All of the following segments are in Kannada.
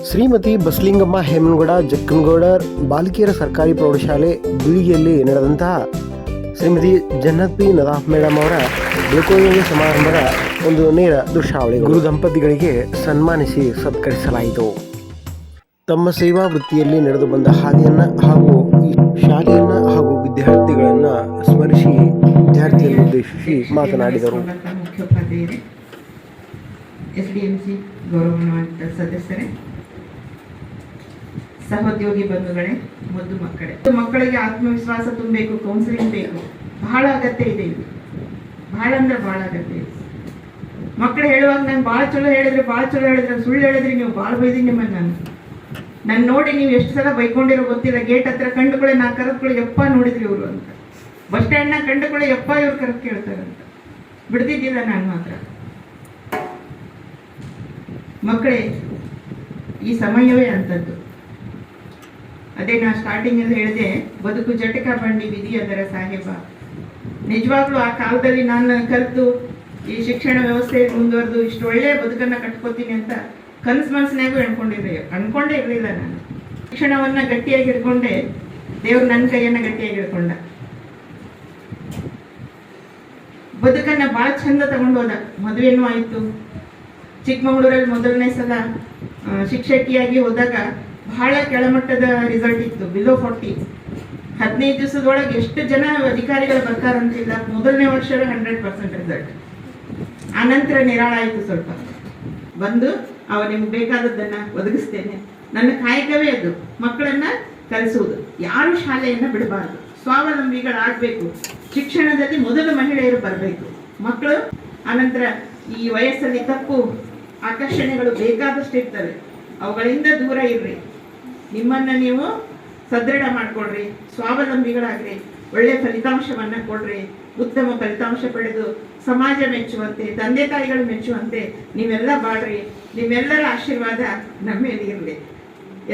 ಶ್ರೀಮತಿ ಬಸಲಿಂಗಮ್ಮ ಹೇಮನಗೌಡ ಜಕ್ಕನಗೌಡರ್ ಬಾಲಕಿಯರ ಸರ್ಕಾರಿ ಪ್ರೌಢಶಾಲೆ ಬೀಳಿಗೆಯಲ್ಲಿ ನಡೆದಂತಹ ಶ್ರೀಮತಿ ಜನ್ನತ್ ಪಿ ನದಾಫ್ ಮೇಡಮ್ ಅವರ ಬೀಳ್ಕೊಡುಗೆ ಸಮಾರಂಭದ ಒಂದು ನೇರ ದೃಶ್ಯಾವಳಿ. ಗುರು ದಂಪತಿಗಳಿಗೆ ಸನ್ಮಾನಿಸಿ ಸತ್ಕರಿಸಲಾಯಿತು. ತಮ್ಮ ಸೇವಾ ವೃತ್ತಿಯಲ್ಲಿ ನಡೆದು ಬಂದ ಹಾದಿಯನ್ನು ಹಾಗೂ ಈ ಶಾಲೆಯನ್ನು ಹಾಗೂ ವಿದ್ಯಾರ್ಥಿಗಳನ್ನು ಸ್ಮರಿಸಿ ವಿದ್ಯಾರ್ಥಿಯನ್ನು ಉದ್ದೇಶಿಸಿ ಮಾತನಾಡಿದರು. SDMC ಗೌರವಾನ್ವಿತ ಸದಸ್ಯರೇ, ಸಹೋದ್ಯೋಗಿ ಬಂಧುಗಳೇ, ಮುದ್ದು ಮಕ್ಕಳೇ, ಮಕ್ಕಳಿಗೆ ಆತ್ಮವಿಶ್ವಾಸ ತುಂಬಬೇಕು, ಕೌನ್ಸಿಲಿಂಗ್ ಬೇಕು, ಬಹಳ ಅಗತ್ಯ ಇದೆ. ಇದು ಬಹಳ ಅಂದ್ರೆ ಬಹಳ ಅಗತ್ಯ ಇದೆ. ಮಕ್ಕಳು ಹೇಳುವಾಗ ನಾನು ಭಾಳ ಚಲೋ ಹೇಳಿದ್ರೆ ಸುಳ್ಳು ಹೇಳಿದ್ರಿ, ನೀವು ಭಾಳ ಬೈದೀನಿ ನಿಮ್ಮನ್ನು. ನಾನು ನೋಡಿ ನೀವು ಎಷ್ಟು ಸಲ ಬೈಕೊಂಡಿರೋ ಗೊತ್ತಿಲ್ಲ. ಗೇಟ್ ಹತ್ರ ಕಂಡುಕೊಳ್ಳಿ, ನಾ ಕರೆದ್ಕೊಳ್ಳಿ, ಯಪ್ಪ ನೋಡಿದ್ರಿ ಇವರು ಅಂತ. ಬಸ್ ಸ್ಟ್ಯಾಂಡ್ನ ಕಂಡುಕೊಳ್ಳಿ, ಯಪ್ಪ ಇವ್ರು ಕರೆದು ಕೇಳ್ತಾರಂತ. ಬಿಡ್ತಿದ್ದಿಲ್ಲ ನಾನು ಮಾತ್ರ. ಮಕ್ಕಳೇ, ಈ ಸಮಯವೇ ಅಂಥದ್ದು. ಅದೇ ನಾ ಸ್ಟಾರ್ಟಿಂಗ್ ಅಲ್ಲಿ ಹೇಳಿದೆ, ಬದುಕು ಜಟಕ ಬಂಡಿ ವಿಧಿ ಅದರ ಸಾಹೇಬ. ನಿಜವಾಗ್ಲೂ ಆ ಕಾಲದಲ್ಲಿ ನಾನು ಕಲಿತು ಈ ಶಿಕ್ಷಣ ವ್ಯವಸ್ಥೆ ಮುಂದುವರೆದು ಇಷ್ಟು ಒಳ್ಳೆಯ ಬದುಕನ್ನ ಕಟ್ಕೋತೀನಿ ಅಂತ ಕನಸು ಮನಸ್ಸಿನಾಗೂ ಅನ್ಕೊಂಡೇ ಇರಲಿಲ್ಲ. ನಾನು ಶಿಕ್ಷಣವನ್ನ ಗಟ್ಟಿಯಾಗಿ ಹಿಡ್ಕೊಂಡೆ, ದೇವ್ರು ನನ್ನ ಕೈಯನ್ನ ಗಟ್ಟಿಯಾಗಿ ಹಿಡ್ಕೊಂಡ. ಬದುಕನ್ನ ಭಾಳ ಚಂದ ತಗೊಂಡು ಹೋದ. ಮದುವೆನೂ ಆಯಿತು. ಚಿಕ್ಕಮಗಳೂರಲ್ಲಿ ಮೊದಲನೇ ಸಲ ಶಿಕ್ಷಕಿಯಾಗಿ ಹೋದಾಗ ಬಹಳ ಕೆಳಮಟ್ಟದ ರಿಸಲ್ಟ್ ಇತ್ತು, ಬಿಲೋ 40. 15 ದಿವಸದೊಳಗೆ ಎಷ್ಟು ಜನ ಅಧಿಕಾರಿಗಳು ಬರ್ತಾರಂತಿಲ್ಲ. ಮೊದಲನೇ ವರ್ಷವೇ 100% ರಿಸಲ್ಟ್. ಆನಂತರ ನಿರಾಳ ಆಯಿತು. ಸ್ವಲ್ಪ ಬಂದು ನಿಮ್ಗೆ ಬೇಕಾದದ್ದನ್ನ ಒದಗಿಸ್ತೇನೆ. ನನ್ನ ಕಾಯಕವೇ ಅದು, ಮಕ್ಕಳನ್ನ ಕಲಿಸುವುದು. ಯಾರು ಶಾಲೆಯನ್ನ ಬಿಡಬಾರ್ದು, ಸ್ವಾವಲಂಬಿಗಳಾಗಬೇಕು. ಶಿಕ್ಷಣದಲ್ಲಿ ಮೊದಲು ಮಹಿಳೆಯರು ಬರಬೇಕು. ಮಕ್ಕಳು ಆನಂತರ ಈ ವಯಸ್ಸಲ್ಲಿ ತಪ್ಪು ಆಕರ್ಷಣೆಗಳು ಬೇಕಾದಷ್ಟು ಇರ್ತವೆ, ಅವುಗಳಿಂದ ದೂರ ಇರ್ರಿ. ನಿಮ್ಮನ್ನ ನೀವು ಸದೃಢ ಮಾಡ್ಕೊಳ್ರಿ, ಸ್ವಾವಲಂಬಿಗಳಾಗ್ರಿ, ಒಳ್ಳೆ ಫಲಿತಾಂಶವನ್ನ ಕೊಡ್ರಿ. ಉತ್ತಮ ಫಲಿತಾಂಶ ಪಡೆದು ಸಮಾಜ ಮೆಚ್ಚುವಂತೆ, ತಂದೆ ತಾಯಿಗಳು ಮೆಚ್ಚುವಂತೆ ನೀವೆಲ್ಲ ಬಾಳ್ರಿ. ನಿಮ್ಮೆಲ್ಲರ ಆಶೀರ್ವಾದ ನಮ್ಮ ಮೇಲೆ ಇರಲಿ.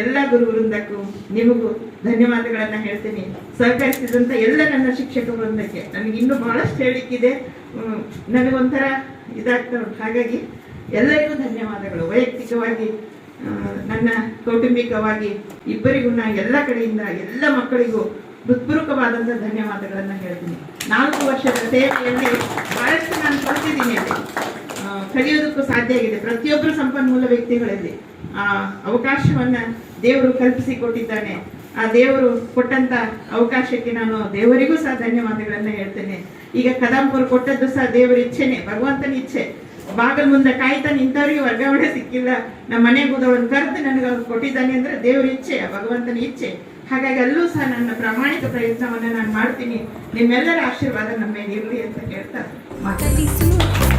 ಎಲ್ಲ ಗುರು ವೃಂದಕ್ಕೂ ನಿಮಗೂ ಧನ್ಯವಾದಗಳನ್ನ ಹೇಳ್ತೀನಿ. ಸಹಕರಿಸಿದಂತ ಎಲ್ಲ ನನ್ನ ಶಿಕ್ಷಕ ವೃಂದಕ್ಕೆ. ನನಗೆ ಇನ್ನೂ ಬಹಳಷ್ಟು ಹೇಳಿಕ್ಕಿದೆ, ನನಗೊಂಥರ ಇದಾಗ್ತಾ ಉಂಟು. ಹಾಗಾಗಿ ಎಲ್ಲರಿಗೂ ಧನ್ಯವಾದಗಳು. ವೈಯಕ್ತಿಕವಾಗಿ, ನನ್ನ ಕೌಟುಂಬಿಕವಾಗಿ ಇಬ್ಬರಿಗೂ ನಾನು ಎಲ್ಲ ಕಡೆಯಿಂದ ಎಲ್ಲ ಮಕ್ಕಳಿಗೂ ಹೃತ್ಪೂರ್ವಕವಾದಂಥ ಧನ್ಯವಾದಗಳನ್ನು ಹೇಳ್ತೀನಿ. 4 ವರ್ಷದ ಸೇವೆಯಲ್ಲಿ ಬಹಳಷ್ಟು ನಾನು ಕಲಿತಿದ್ದೀನಿ. ಕಲಿಯೋದಕ್ಕೂ ಸಾಧ್ಯ ಆಗಿದೆ. ಪ್ರತಿಯೊಬ್ಬರು ಸಂಪನ್ಮೂಲ ವ್ಯಕ್ತಿಗಳಲ್ಲಿ ಅವಕಾಶವನ್ನ ದೇವರು ಕಲ್ಪಿಸಿಕೊಟ್ಟಿದ್ದಾನೆ. ಆ ದೇವರು ಕೊಟ್ಟಂತ ಅವಕಾಶಕ್ಕೆ ನಾನು ದೇವರಿಗೂ ಸಹ ಧನ್ಯವಾದಗಳನ್ನ ಹೇಳ್ತೇನೆ. ಈಗ ಕದಂಪುರ್ ಕೊಟ್ಟದ್ದು ಸಹ ದೇವರ ಇಚ್ಛೆನೆ, ಭಗವಂತನ ಇಚ್ಛೆ. ಬಾಗಲ್ ಮುಂದೆ ಕಾಯ್ತಾ ನಿಂತವರಿಗೆ ವರ್ಗಾವಣೆ ಸಿಕ್ಕಿಲ್ಲ, ನಮ್ಮ ಮನೆಗೆ ಹೋದವಳನ್ನು ಕರೆದು ನನಗೆ ಅವ್ರು ಕೊಟ್ಟಿದ್ದಾನೆ ಅಂದ್ರೆ ದೇವರ ಇಚ್ಛೆ, ಭಗವಂತನ ಇಚ್ಛೆ. ಹಾಗಾಗಿ ಅಲ್ಲೂ ಸಹ ನನ್ನ ಪ್ರಾಮಾಣಿಕ ಪ್ರಯತ್ನವನ್ನ ನಾನು ಮಾಡ್ತೀನಿ. ನಿಮ್ಮೆಲ್ಲರ ಆಶೀರ್ವಾದ ನಮ್ಮ ಮೇಲೆ ಇರಲಿ ಅಂತ ಕೇಳ್ತಾ ಮಾತಾಡ್ತೀನಿ.